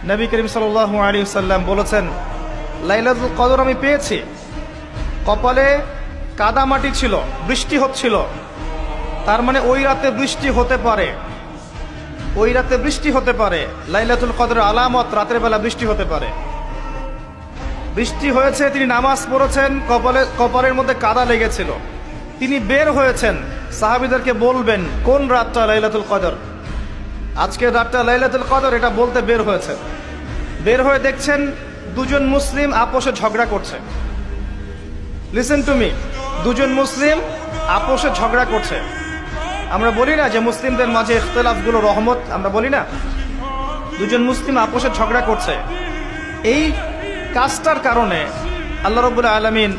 নবী করিম সাল্লাল্লাহু আলাইহি ওয়াসাল্লাম বলেছেন, লাইলাতুল কদর আমি পেয়েছি, কপালে কাদামাটি ছিল, বৃষ্টি হচ্ছিল, তার মানে ওই রাতে বৃষ্টি হতে পারে, ওই রাতে বৃষ্টি হতে পারে। লাইলাতুল কদরের আলামত রাতের বেলা বৃষ্টি হতে পারে। বৃষ্টি হয়েছে, তিনি নামাজ পড়েছেন, কপালের মধ্যে কাদা লেগেছিল, তিনি বের হয়েছেন, সাহাবীদেরকে বলবেন কোন রাতটা লাইলাতুল কদর, আজকের রাতটা লাইলাতুল কদর, এটা বলতে বের হয়েছে। বের হয়ে দেখছেন দুজন মুসলিম আপোষে ঝগড়া করছে। লিসেন টু মি, দুজন মুসলিম আপোষে ঝগড়া করছে। আমরা বলি না যে মুসলিমদের মাঝে ইখতিলাফগুলো রহমত, আমরা বলি না? দুজন মুসলিম আপোষে ঝগড়া করছে। এই কাজটার কারণে আল্লাহ রাব্বুল আলামিন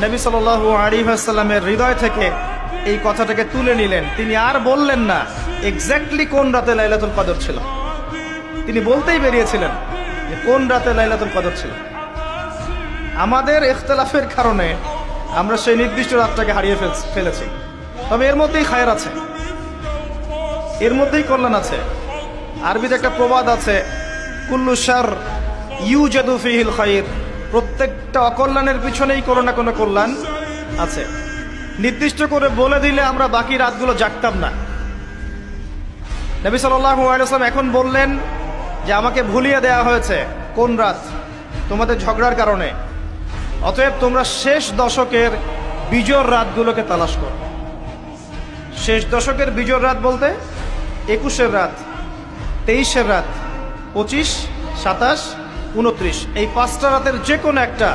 নবী সাল্লাল্লাহু আলাইহি ওয়াসাল্লামের হৃদয় থেকে এই কথাটাকে তুলে নিলেন। তিনি আর বললেন না এক্স্যাক্টলি কোন রাতে লাইলাতুল কদর ছিল, তিনি বলতেই বেরিয়েছিলেন যে কোন রাতে লাইলাতুল কদর ছিল। আমাদের ইখতিলাফের কারণে আমরা সেই নির্দিষ্ট রাতটাকে হারিয়ে ফেলেছি। তবে এর মধ্যেই খায়ের আছে, এর মধ্যেই কল্যাণ আছে। আরবিতে একটা প্রবাদ আছে, কুল্লু শার ইউজাদু ফিহিল খায়র, প্রত্যেকটা অকল্যাণের পিছনেই কোনো না কোনো কল্যাণ আছে। নির্দিষ্ট করে বলে দিলে আমরা বাকি রাতগুলো জাগতাম না। নবী সাল্লাল্লাহু আলাইহি ওয়াসাল্লাম এখন বললেন যে আমাকে ভুলিয়ে দেওয়া হয়েছে কোন রাত, তোমাদের ঝগড়ার কারণে, অতএব তোমরা শেষ দশকের বিজোড় রাতগুলোকে তালাশ করো। শেষ দশকের বিজোড় রাত বলতে 21-এর রাত, 23-এর রাত, 25, 27, 29, এই 5টা রাতের যে কোনো একটা